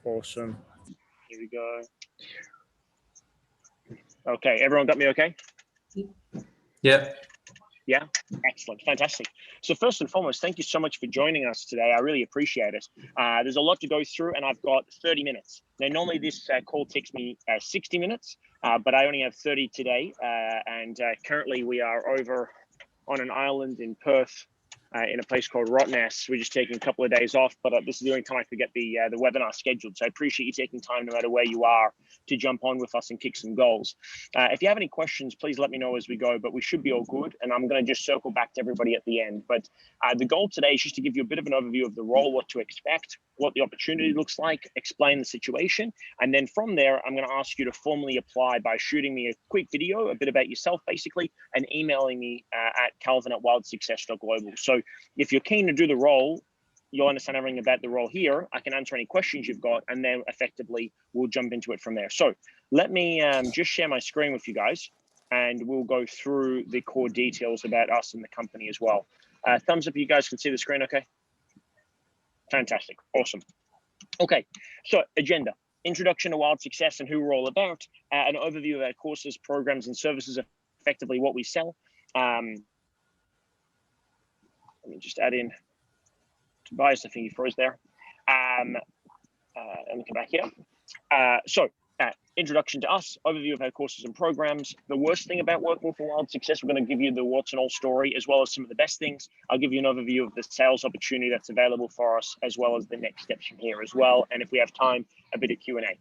Awesome. Here we go. Okay, everyone got me okay? Yeah. Yeah, excellent, fantastic. So first and foremost, thank you so much for joining us today. I really appreciate it. There's a lot to go through and I've got 30 minutes. Now, normally this call takes me 60 minutes, but I only have 30 today. And currently we are over on an island in Perth in a place called Rottnest. We're just taking a couple of days off, but this is the only time I could get the webinar scheduled. So I appreciate you taking time, no matter where you are, to jump on with us and kick some goals. If you have any questions, please let me know as we go, but we should be all good. And I'm going to just circle back to everybody at the end. But the goal today is just to give you a bit of an overview of the role, what to expect, what the opportunity looks like, explain the situation. And then from there, I'm going to ask you to formally apply by shooting me a quick video, a bit about yourself, basically, and emailing me at calvin@wildsuccess.global. So if you're keen to do the role, you'll understand everything about the role here. I can answer any questions you've got, and then effectively we'll jump into it from there. So let me just share my screen with you guys, and we'll go through the core details about us and the company as well. Thumbs up, you guys can see the screen okay? Fantastic, awesome. Okay, so agenda, introduction to Wild Success and who we're all about, an overview of our courses, programs, and services, effectively what we sell. Let me just add in Tobias, I think he froze there. Let me come back here. Introduction to us, overview of our courses and programs. The worst thing about working for Wild Success, we're going to give you the warts and all story, as well as some of the best things. I'll give you an overview of the sales opportunity that's available for us, as well as the next steps from here as well. And if we have time, a bit of Q&A.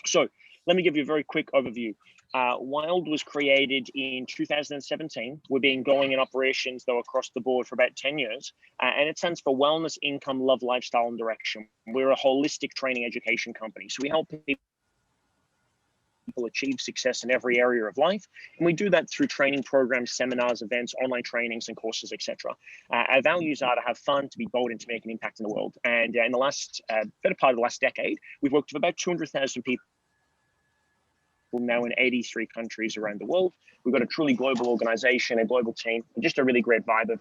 So let me give you a very quick overview. Wild was created in 2017. We've been going in operations, though, across the board for about 10 years. And it stands for Wellness, Income, Love, Lifestyle, and Direction. We're a holistic training education company. So we help people achieve success in every area of life. And we do that through training programs, seminars, events, online trainings, and courses, etc. Our values are to have fun, to be bold, and to make an impact in the world. And in the last, better part of the last decade, we've worked with about 200,000 people now in 83 countries around the world. We've got a truly global organization, a global team, and just a really great vibe of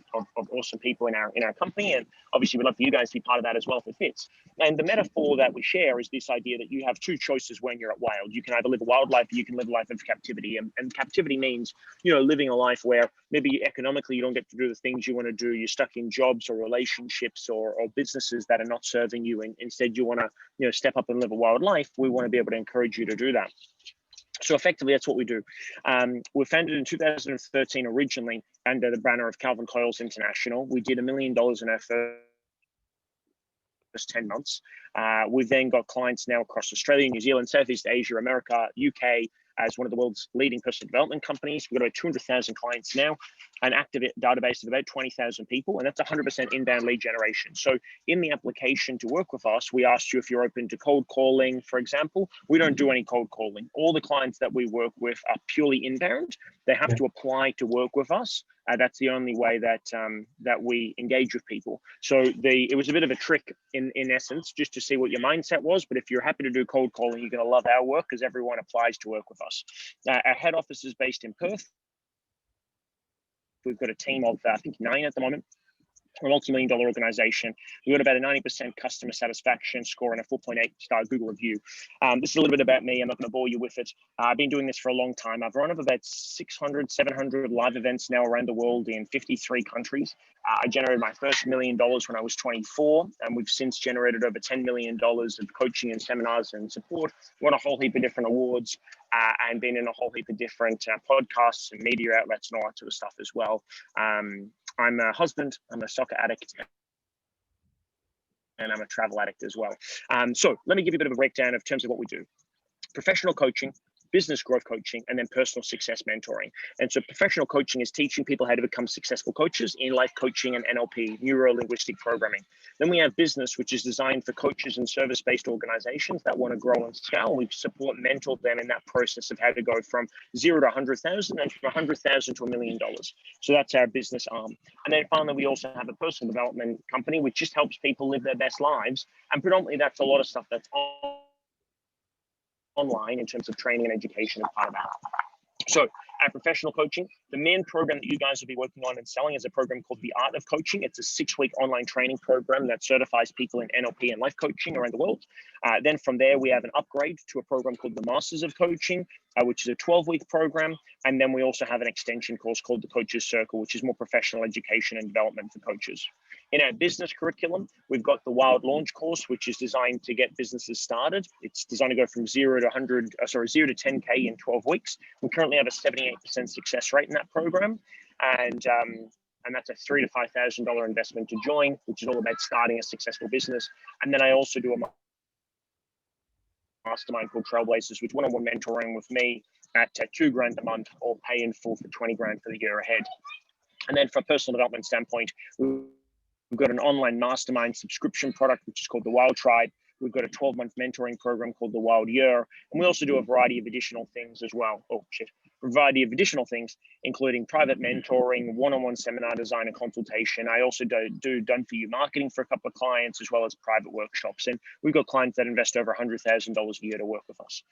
awesome people in our company. And obviously we'd love for you guys to be part of that as well if it fits. And the metaphor that we share is this idea that you have two choices when you're at Wild. You can either live a wild life or you can live a life of captivity. And captivity means, you know, living a life where maybe economically you don't get to do the things you want to do. You're stuck in jobs or relationships or businesses that are not serving you. And instead you want to, you know, step up and live a wild life. We want to be able to encourage you to do that. So effectively, that's what we do. We're founded in 2013 originally under the banner of Calvin Coils International. We did $1 million in our first 10 months. We've then got clients now across Australia, New Zealand, Southeast Asia, America, UK, as one of the world's leading personal development companies. We've got about 200,000 clients now, an active database of about 20,000 people, and that's 100% inbound lead generation. So in the application to work with us, we asked you if you're open to cold calling, for example. We don't do any cold calling. All the clients that we work with are purely inbound. They have to apply to work with us. That's the only way that that we engage with people. So it was a bit of a trick in essence, just to see what your mindset was. But if you're happy to do cold calling, you're going to love our work because everyone applies to work with us. Our head office is based in Perth. We've got a team of, I think, 9 at the moment. We're a multi-million-dollar organization. We've got about a 90% customer satisfaction score and a 4.8-star Google review. This is a little bit about me. I'm not going to bore you with it. I've been doing this for a long time. I've run up about 600, 700 live events now around the world in 53 countries. I generated my first $1 million when I was 24, and we've since generated over $10 million of coaching and seminars and support. Won a whole heap of different awards and been in a whole heap of different podcasts and media outlets and all that sort of stuff as well. I'm a husband, I'm a soccer addict, and I'm a travel addict as well. So let me give you a bit of a breakdown of terms of what we do. Professional coaching, business growth coaching, and then personal success mentoring. And so professional coaching is teaching people how to become successful coaches in life coaching and NLP, neuro-linguistic programming. Then we have business, which is designed for coaches and service-based organizations that want to grow and scale. We support and mentor them in that process of how to go from 0 to 100,000 and from 100,000 to $1 million. So that's our business arm. And then finally, we also have a personal development company, which just helps people live their best lives. And predominantly, that's a lot of stuff that's online in terms of training and education as part of that. So professional coaching. The main program that you guys will be working on and selling is a program called The Art of Coaching. It's a 6-week online training program that certifies people in NLP and life coaching around the world. Then from there, we have an upgrade to a program called the Masters of Coaching, which is a 12-week program. And then we also have an extension course called the Coaches Circle, which is more professional education and development for coaches. In our business curriculum, we've got the Wild Launch course, which is designed to get businesses started. It's designed to go from 0 to 10K in 12 weeks. We currently have a 78% success rate in that program. And that's a $3,000 to $5,000 investment to join, which is all about starting a successful business. And then I also do a mastermind called Trailblazers, with one-on-one mentoring with me at $2,000 a month, or pay in full for $20,000 for the year ahead. And then from a personal development standpoint, we've got an online mastermind subscription product, which is called the Wild Tribe. We've got a 12-month mentoring program called the Wild Year. And we also do a variety of additional things as well. A variety of additional things, including private mentoring, one-on-one seminar design and consultation. I also do done-for-you marketing for a couple of clients, as well as private workshops. And we've got clients that invest over $100,000 a year to work with us,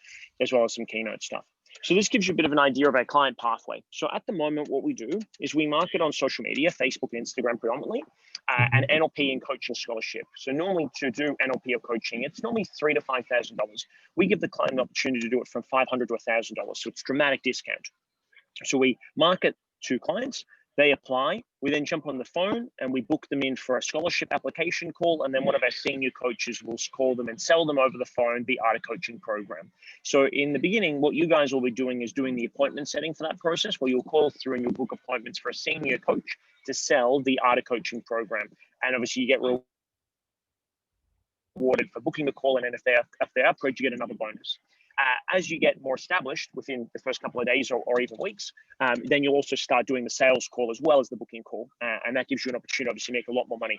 as well as some keynote stuff. So this gives you a bit of an idea of our client pathway. So at the moment, what we do is we market on social media, Facebook and Instagram predominantly, and NLP and coaching scholarship. So normally to do NLP or coaching, it's normally $3,000 to $5,000. We give the client an opportunity to do it from $500 to $1,000. So it's dramatic discount. So we market to clients, they apply, we then jump on the phone and we book them in for a scholarship application call. And then one of our senior coaches will call them and sell them over the phone the Art of Coaching program. So in the beginning, what you guys will be doing is doing the appointment setting for that process, where you'll call through and you'll book appointments for a senior coach to sell the Art of Coaching program. And obviously you get rewarded for booking the call, and then if they upgrade, you get another bonus. As you get more established within the first couple of days or even weeks, then you'll also start doing the sales call as well as the booking call. And that gives you an opportunity, obviously, to make a lot more money.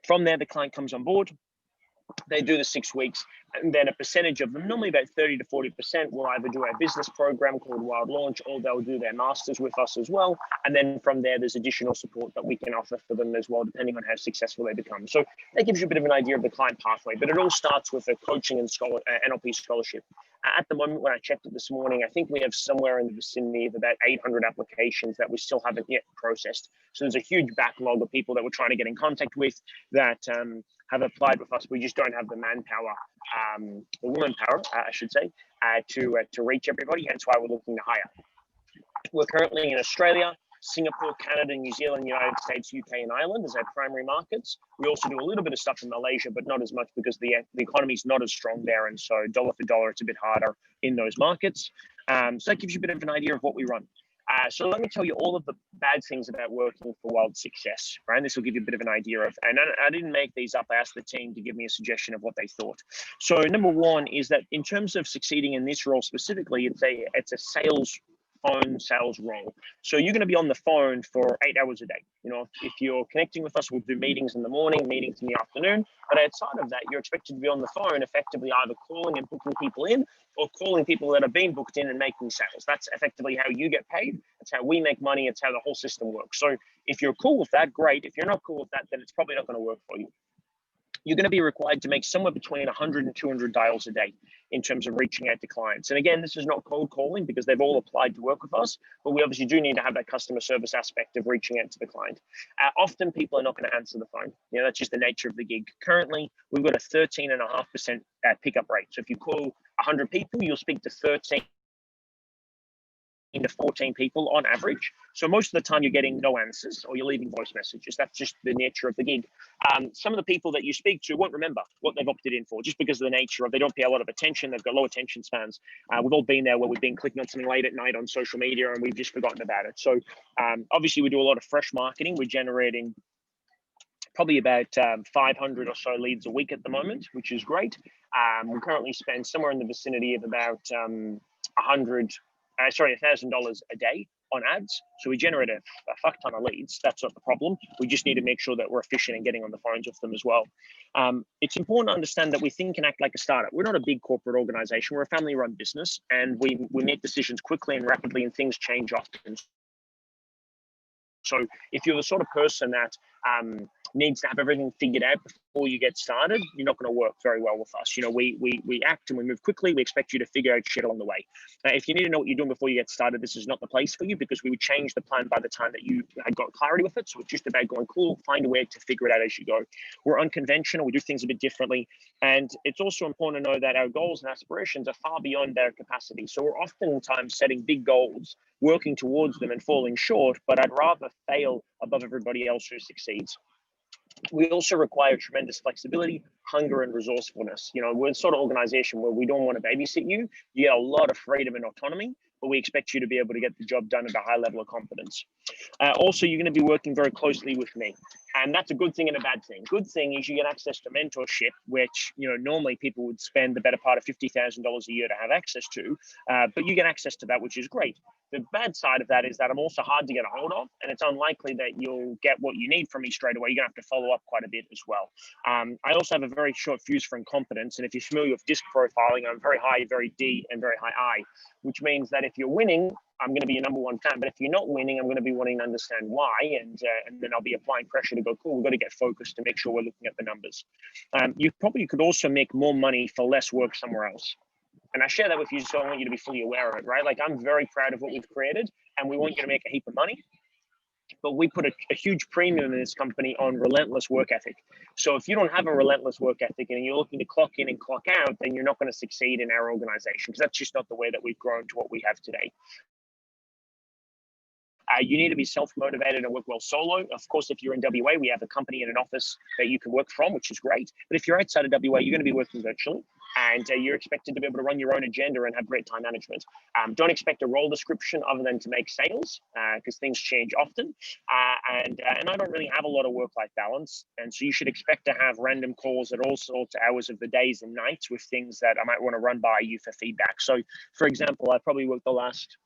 From there, the client comes on board. They do the 6 weeks, and then a percentage of them, normally about 30 to 40%, will either do our business program called Wild Launch, or they'll do their masters with us as well. And then from there, there's additional support that we can offer for them as well, depending on how successful they become. So that gives you a bit of an idea of the client pathway, but it all starts with a coaching and NLP scholarship. At the moment, when I checked it this morning, I think we have somewhere in the vicinity of about 800 applications that we still haven't yet processed. So there's a huge backlog of people that we're trying to get in contact with that have applied with us. We just don't have the manpower, the woman power, I should say, to reach everybody. Hence why we're looking to hire. We're currently in Australia, Singapore, Canada, New Zealand, United States, UK, and Ireland as our primary markets. We also do a little bit of stuff in Malaysia, but not as much because the economy is not as strong there. And so dollar for dollar, it's a bit harder in those markets. So that gives you a bit of an idea of what we run. So let me tell you all of the bad things about working for Wild Success, right? This will give you a bit of an idea of, and I didn't make these up. I asked the team to give me a suggestion of what they thought. So number one is that in terms of succeeding in this role specifically, it's a phone sales role. So you're going to be on the phone for 8 hours a day. You know, if you're connecting with us, we'll do meetings in the morning, meetings in the afternoon. But outside of that, you're expected to be on the phone, effectively either calling and booking people in, or calling people that have been booked in and making sales. That's effectively how you get paid. That's how we make money. It's how the whole system works. So if you're cool with that, great. If you're not cool with that, then it's probably not going to work for you. You're going to be required to make somewhere between 100 and 200 dials a day in terms of reaching out to clients. And again, this is not cold calling because they've all applied to work with us, but we obviously do need to have that customer service aspect of reaching out to the client. Often people are not going to answer the phone. You know, that's just the nature of the gig. Currently, we've got a 13.5% pickup rate. So if you call 100 people, you'll speak to 13 to 14 people on average. So most of the time you're getting no answers or you're leaving voice messages. That's just the nature of the gig. Some of the people that you speak to won't remember what they've opted in for just because of the nature of they don't pay a lot of attention. They've got low attention spans. We've all been there where we've been clicking on something late at night on social media and we've just forgotten about it. So obviously we do a lot of fresh marketing. We're generating probably about 500 or so leads a week at the moment, which is great. We currently spend somewhere in the vicinity of about $1,000 a day on ads. So we generate a fuck ton of leads. That's not the problem. We just need to make sure that we're efficient in getting on the phones with them as well. It's important to understand that we think and act like a startup. We're not a big corporate organization. We're a family-run business, and we make decisions quickly and rapidly, and things change often. So if you're the sort of person that needs to have everything figured out before you get started, you're not going to work very well with us. You know, we act and we move quickly. We expect you to figure out shit along the way. If you need to know what you're doing before you get started, this is not the place for you, because we would change the plan by the time that you had got clarity with it. So it's just about going, cool, find a way to figure it out as you go. We're unconventional. We do things a bit differently. And it's also important to know that our goals and aspirations are far beyond their capacity. So we're oftentimes setting big goals, working towards them and falling short, but I'd rather fail above everybody else who succeeds. We also require tremendous flexibility, hunger, and resourcefulness. You know, we're the sort of organization where we don't want to babysit you. You get a lot of freedom and autonomy, but we expect you to be able to get the job done at a high level of competence. Also, you're going to be working very closely with me. And that's a good thing and a bad thing. Good thing is you get access to mentorship, which, you know, normally people would spend the better part of $50,000 a year to have access to, but you get access to that, which is great. The bad side of that is that I'm also hard to get a hold of, and it's unlikely that you'll get what you need from me straight away. You're gonna have to follow up quite a bit as well. I also have a very short fuse for incompetence, and if you're familiar with disc profiling, I'm very high, very D, and very high I, which means that if you're winning, I'm going to be your number one fan. But if you're not winning, I'm going to be wanting to understand why, and then I'll be applying pressure to go, cool, we've got to get focused to make sure we're looking at the numbers. You probably could also make more money for less work somewhere else. And I share that with you, so I want you to be fully aware of it, right? Like, I'm very proud of what we've created, and we want you to make a heap of money. But we put a huge premium in this company on relentless work ethic. So if you don't have a relentless work ethic and you're looking to clock in and clock out, then you're not going to succeed in our organization, because that's just not the way that we've grown to what we have today. You need to be self-motivated and work well solo. Of course, if you're in WA, we have a company and an office that you can work from, which is great. But if you're outside of WA, you're going to be working virtually, and you're expected to be able to run your own agenda and have great time management. Don't expect a role description other than to make sales, because things change often. And I don't really have a lot of work-life balance. And so you should expect to have random calls at all sorts of hours of the days and nights with things that I might want to run by you for feedback. So, for example, I probably worked the last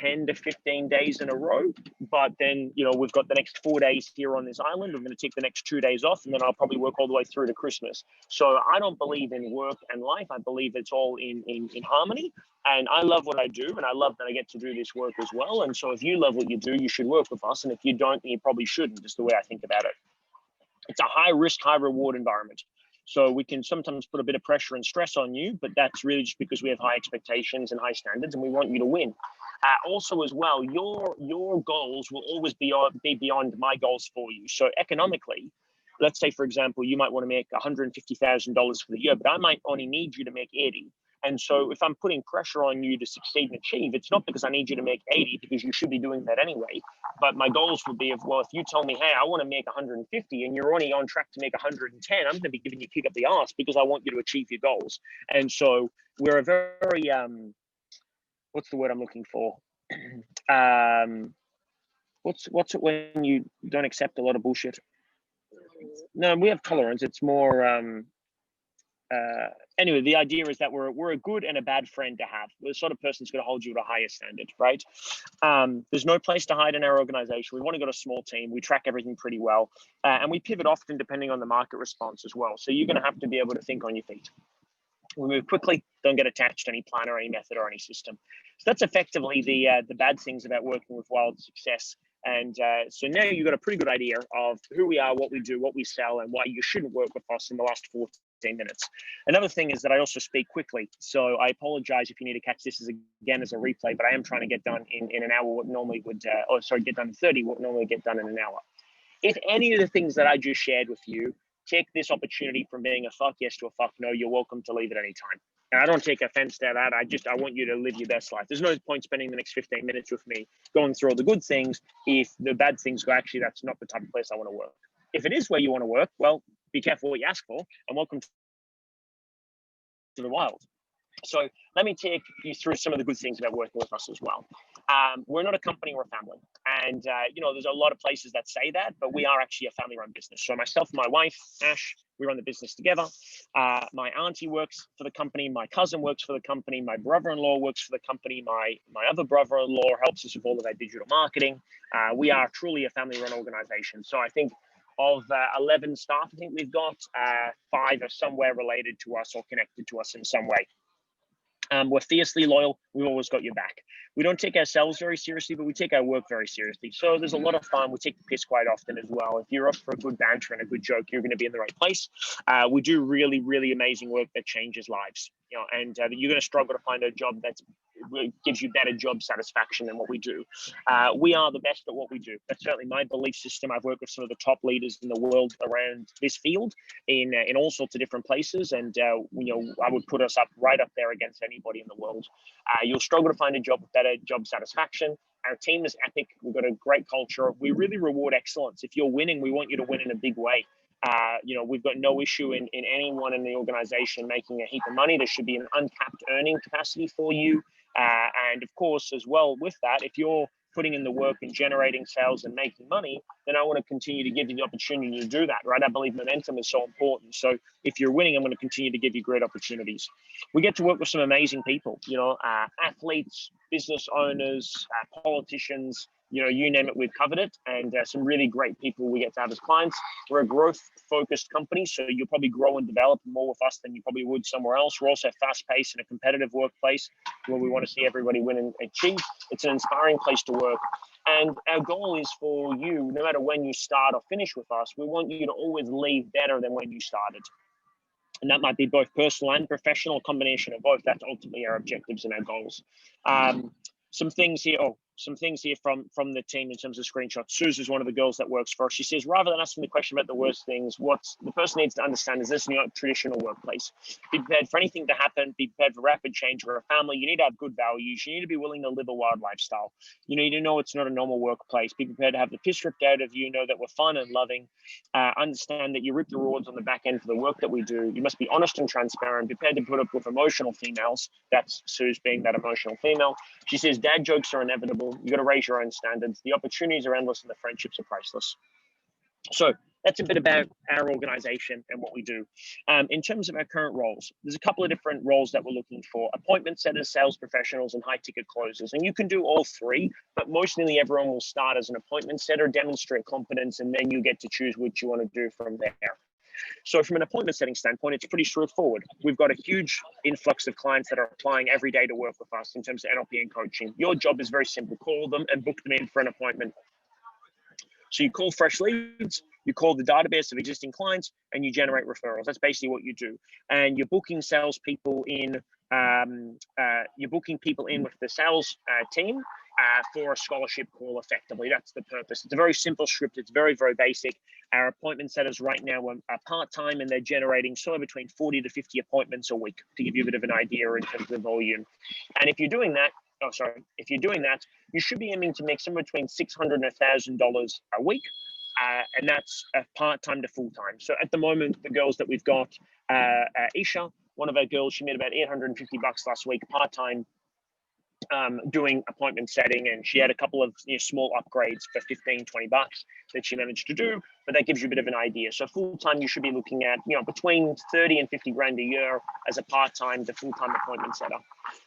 10 to 15 days in a row, but then, you know, we've got the next 4 days here on this island. I'm going to take the next 2 days off, and then I'll probably work all the way through to Christmas. So I don't believe in work and life. I believe it's all in harmony, and I love what I do, and I love that I get to do this work as well. And so if you love what you do, you should work with us, and if you don't, then you probably shouldn't, just the way I think about it. It's a high risk, high reward environment. So we can sometimes put a bit of pressure and stress on you, but that's really just because we have high expectations and high standards, and we want you to win. Also, as well, your goals will always be beyond my goals for you. So economically, let's say, for example, you might want to make $150,000 for the year, but I might only need you to make 80. And so if I'm putting pressure on you to succeed and achieve, it's not because I need you to make 80, because you should be doing that anyway. But my goals would be, well, if you tell me, hey, I want to make 150 and you're only on track to make 110, I'm going to be giving you a kick up the arse because I want you to achieve your goals. And so we're a very, what's the word I'm looking for? What's it when you don't accept a lot of bullshit? No, we have tolerance. It's more, anyway, the idea is that we're a good and a bad friend to have. We're the sort of person who's going to hold you to a higher standard, right? There's no place to hide in our organization. We want to go to a small team. We track everything pretty well, and we pivot often depending on the market response as well. So you're going to have to be able to think on your feet. We move quickly, don't get attached to any plan or any method or any system. So that's effectively the bad things about working with Wild Success. And so now you've got a pretty good idea of who we are, what we do, what we sell, and why you shouldn't work with us in the last 14 minutes. Another thing is that I also speak quickly. So I apologize if you need to catch this again as a replay, but I am trying to get done in an hour what normally would, get done in 30, what normally get done in an hour. If any of the things that I just shared with you take this opportunity from being a fuck yes to a fuck no, you're welcome to leave at any time. And I don't take offense to that. I want you to live your best life. There's no point spending the next 15 minutes with me going through all the good things if the bad things go, actually, that's not the type of place I want to work. If it is where you want to work, well, be careful what you ask for, and welcome to the wild. So let me take you through some of the good things about working with us as well. We're not a company, we're a family. And, there's a lot of places that say that, but we are actually a family-run business. So myself and my wife, Ash, we run the business together. My auntie works for the company. My cousin works for the company. My brother-in-law works for the company. My other brother-in-law helps us with all of our digital marketing. We are truly a family-run organization. So I think of 11 staff, I think we've got 5 are somewhere related to us or connected to us in some way. We're fiercely loyal. We've always got your back. We don't take ourselves very seriously, but we take our work very seriously. So there's a lot of fun. We take the piss quite often as well. If you're up for a good banter and a good joke, you're going to be in the right place. We do really, really amazing work that changes lives. And you're going to struggle to find a job that gives you better job satisfaction than what we do. We are the best at what we do. That's certainly my belief system. I've worked with some of the top leaders in the world around this field in all sorts of different places, and I would put us up right up there against anybody in the world. You'll struggle to find a job with better job satisfaction. Our team is epic. We've got a great culture. We really reward excellence. If you're winning, we want you to win in a big way. We've got no issue in anyone in the organization making a heap of money. There should be an uncapped earning capacity for you. And of course, as well with that, if you're putting in the work and generating sales and making money, then I want to continue to give you the opportunity to do that, right? I believe momentum is so important. So if you're winning, I'm going to continue to give you great opportunities. We get to work with some amazing people, athletes, business owners, politicians, you name it, we've covered it, and some really great people we get to have as clients. We're a growth-focused company, so you'll probably grow and develop more with us than you probably would somewhere else. We're also fast-paced and a competitive workplace where we want to see everybody win and achieve. It's an inspiring place to work. And our goal is for you, no matter when you start or finish with us, we want you to always leave better than when you started. And that might be both personal and professional, combination of both. That's ultimately our objectives and our goals. Some things here from the team in terms of screenshots. Suze is one of the girls that works for us. She says, rather than asking the question about the worst things, what the person needs to understand is this is not a traditional workplace. Be prepared for anything to happen. Be prepared for rapid change. We're a family. You need to have good values. You need to be willing to live a wild lifestyle. You need to know it's not a normal workplace. Be prepared to have the piss ripped out of you. Know that we're fun and loving. Understand that you reap the rewards on the back end for the work that we do. You must be honest and transparent. Be prepared to put up with emotional females. That's Suze being that emotional female. She says, dad jokes are inevitable. You got to raise your own standards. The opportunities are endless and the friendships are priceless. So that's a bit about our organization and what we do. In terms of our current roles, there's a couple of different roles that we're looking for: appointment setters, sales professionals, and high ticket closers. And you can do all three, but mostly everyone will start as an appointment setter, demonstrate competence, and then you get to choose what you want to do from there. So from an appointment setting standpoint, it's pretty straightforward. We've got a huge influx of clients that are applying every day to work with us in terms of NLP and coaching. Your job is very simple: call them and book them in for an appointment. So you call fresh leads, you call the database of existing clients, and you generate referrals. That's basically what you do. And you're booking salespeople in. You're booking people in with the sales team for a scholarship call. Effectively, that's the purpose. It's a very simple script. It's very, very basic. Our appointment setters right now are part-time, and they're generating somewhere between 40 to 50 appointments a week, to give you a bit of an idea in terms of the volume. And if you're doing that, you should be aiming to make somewhere between $600 and $1,000 a week. And that's part-time to full-time. So at the moment, the girls that we've got, Isha, one of our girls, she made about $850 last week, part-time, doing appointment setting, and she had a couple of small upgrades for 15, 20 bucks that she managed to do, but that gives you a bit of an idea. So full-time, you should be looking at between 30 and 50 grand a year as a part-time to full-time appointment setter.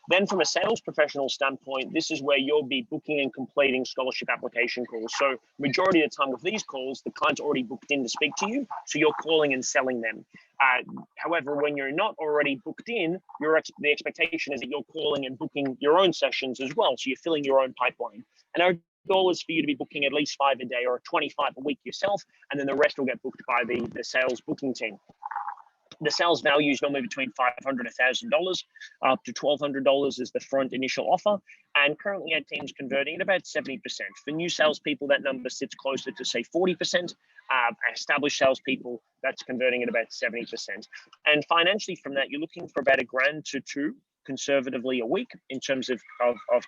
Then from a sales professional standpoint, this is where you'll be booking and completing scholarship application calls. So majority of the time with these calls, the client's already booked in to speak to you, so you're calling and selling them. However, when you're not already booked in, the expectation is that you're calling and booking your own sessions as well. So you're filling your own pipeline. And our goal is for you to be booking at least 5 a day or 25 a week yourself, and then the rest will get booked by the sales booking team. The sales value is normally between $500 and $1,000, up to $1,200 is the front initial offer. And currently our team's converting at about 70%. For new salespeople, that number sits closer to say 40%. Established salespeople, that's converting at about 70%. And financially from that, you're looking for about $1,000 to $2,000 conservatively a week in terms of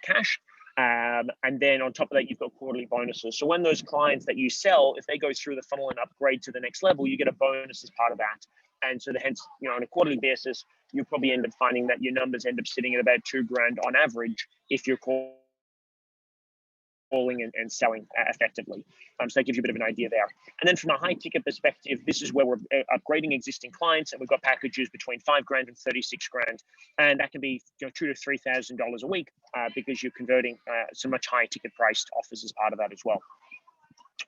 cash. And then on top of that, you've got quarterly bonuses. So when those clients that you sell, if they go through the funnel and upgrade to the next level, you get a bonus as part of that. And so hence, on a quarterly basis, you probably end up finding that your numbers end up sitting at about $2,000 on average if you're calling and selling effectively. So that gives you a bit of an idea there. And then from a high ticket perspective, this is where we're upgrading existing clients, and we've got packages between $5,000 and $36,000, and that can be $2,000 to $3,000 a week because you're converting some much higher ticket priced offers as part of that as well.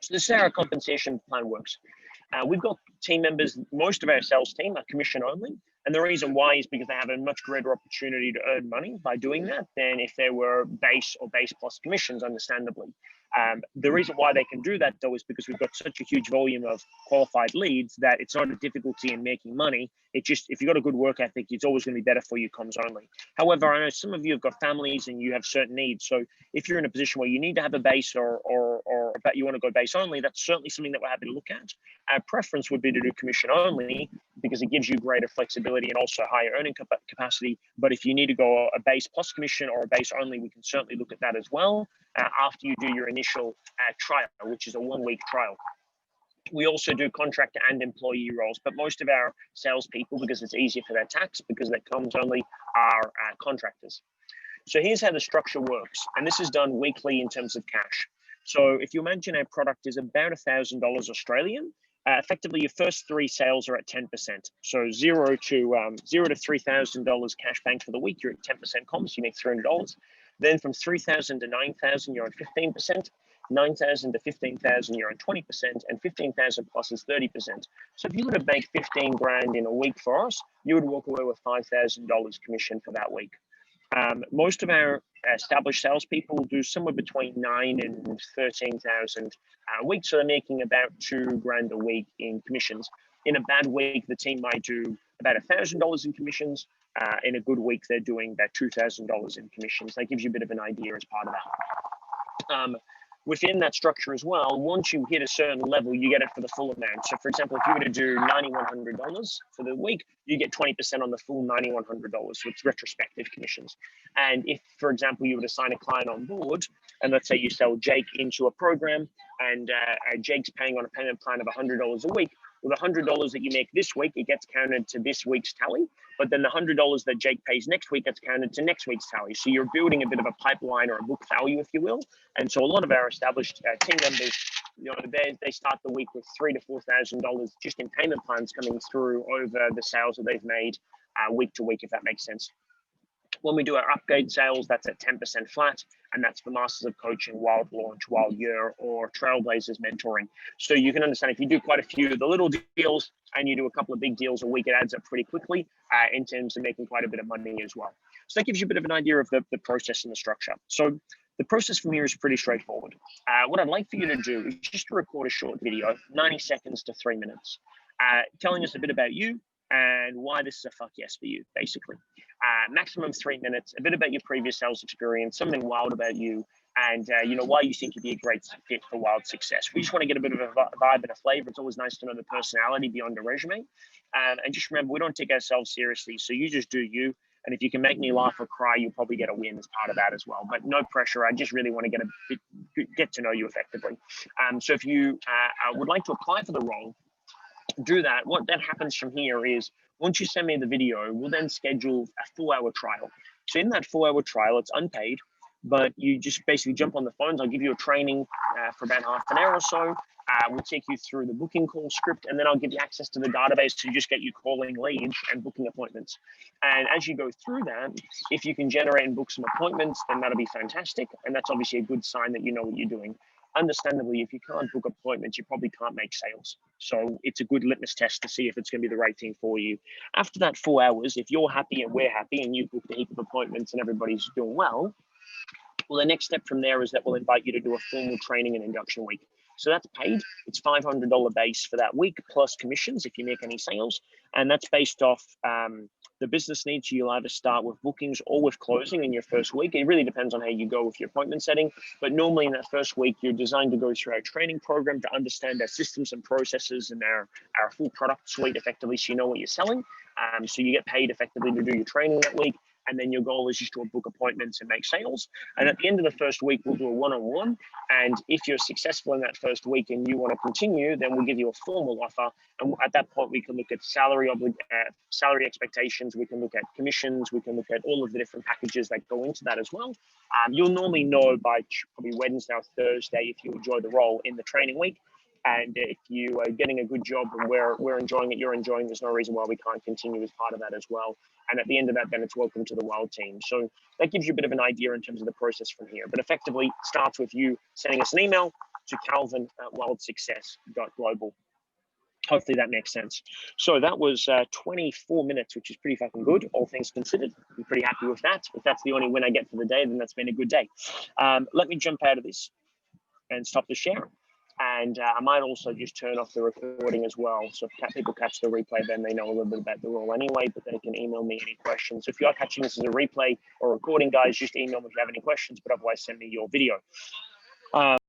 So this is how our compensation plan works. We've got team members, most of our sales team are commission only. And the reason why is because they have a much greater opportunity to earn money by doing that than if there were base or base plus commissions, understandably. The reason why they can do that, though, is because we've got such a huge volume of qualified leads that it's not a difficulty in making money. It just, if you've got a good work ethic, it's always going to be better for you comms only. However, I know some of you have got families and you have certain needs. So if you're in a position where you need to have a base or you want to go base only, that's certainly something that we're happy to look at. Our preference would be to do commission only because it gives you greater flexibility and also higher earning capacity. But if you need to go a base plus commission or a base only, we can certainly look at that as well after you do your initial trial, which is a 1-week trial. We also do contractor and employee roles, but most of our salespeople, because it's easier for their tax, because their comms only, are contractors. So here's how the structure works. And this is done weekly in terms of cash. So if you imagine our product is about $1,000 Australian, effectively your first 3 sales are at 10%. So $0 to $3,000 cash banked for the week, you're at 10% comms, you make $300. Then from 3,000 to 9,000, you're on 15%. 9,000 to 15,000, you're on 20%, and 15,000 plus is 30%. So if you were to make 15 grand in a week for us, you would walk away with $5,000 commission for that week. Most of our established salespeople do somewhere between 9 and 13,000 a week, so they're making about 2 grand a week in commissions. In a bad week, the team might do about $1,000 in commissions. In a good week, they're doing about $2,000 in commissions. That gives you a bit of an idea as part of that. Within that structure as well, once you hit a certain level, you get it for the full amount. So for example, if you were to do $9,100 for the week, you get 20% on the full $9,100, so it's retrospective commissions. And if, for example, you were to sign a client on board, and let's say you sell Jake into a program, and Jake's paying on a payment plan of $100 a week, well, the $100 that you make this week, it gets counted to this week's tally, but then the $100 that Jake pays next week gets counted to next week's tally. So you're building a bit of a pipeline or a book value, if you will. And so a lot of our established team members, you know, they start the week with $3,000 to $4,000 just in payment plans coming through over the sales that they've made week to week, if that makes sense. When we do our upgrade sales, that's at 10% flat, and that's for Masters of Coaching, Wild Launch, Wild Year, or Trailblazers mentoring. So you can understand if you do quite a few of the little deals and you do a couple of big deals a week, it adds up pretty quickly in terms of making quite a bit of money as well. So that gives you a bit of an idea of the process and the structure. So the process from here is pretty straightforward. What I'd like for you to do is just to record a short video, 90 seconds to 3 minutes, telling us a bit about you and why this is a fuck yes for you, basically. Maximum 3 minutes, a bit about your previous sales experience, something wild about you, and you know, why you think you'd be a great fit for Wild Success. We just want to get a bit of a vibe and a flavor. It's always nice to know the personality beyond a resume. And just remember, we don't take ourselves seriously, so you just do you. And if you can make me laugh or cry, you'll probably get a win as part of that as well. But no pressure. I just really want to get to know you effectively. So if you would like to apply for the role, do that. What then happens from here is once you send me the video, we'll then schedule a 4-hour trial. So in that 4-hour trial, it's unpaid, but you just basically jump on the phones. I'll give you a training for about half an hour or so. We'll take you through the booking call script, and then I'll give you access to the database to just get you calling leads and booking appointments. And as you go through that, if you can generate and book some appointments, then that'll be fantastic. And that's obviously a good sign that you know what you're doing. Understandably, if you can't book appointments, you probably can't make sales. So it's a good litmus test to see if it's going to be the right thing for you. After that 4 hours, if you're happy and we're happy and you've booked a heap of appointments and everybody's doing well, the next step from there is that we'll invite you to do a formal training and induction week. So that's paid. It's $500 base for that week plus commissions if you make any sales. And that's based off the business needs. You'll either start with bookings or with closing in your first week. It really depends on how you go with your appointment setting. But normally in that first week, you're designed to go through our training program to understand our systems and processes and our full product suite effectively, so you know what you're selling. So you get paid effectively to do your training that week. And then your goal is just to book appointments and make sales. And at the end of the first week, we'll do a one-on-one. And if you're successful in that first week and you want to continue, then we'll give you a formal offer. And at that point, we can look at salary expectations. We can look at commissions. We can look at all of the different packages that go into that as well. You'll normally know by probably Wednesday or Thursday if you enjoy the role in the training week. And if you are getting a good job and we're enjoying it, you're enjoying, there's no reason why we can't continue as part of that as well. And at the end of that, then it's welcome to the Wild team. So that gives you a bit of an idea in terms of the process from here. But effectively, it starts with you sending us an email to calvin@wildsuccess.global. Hopefully that makes sense. So that was 24 minutes, which is pretty fucking good, all things considered. I'm pretty happy with that. If that's the only win I get for the day, then that's been a good day. Let me jump out of this and stop the sharing. And I might also just turn off the recording as well. So if people catch the replay, then they know a little bit about the rule anyway, but they can email me any questions. So if you are catching this as a replay or recording, guys, just email me if you have any questions, but otherwise send me your video.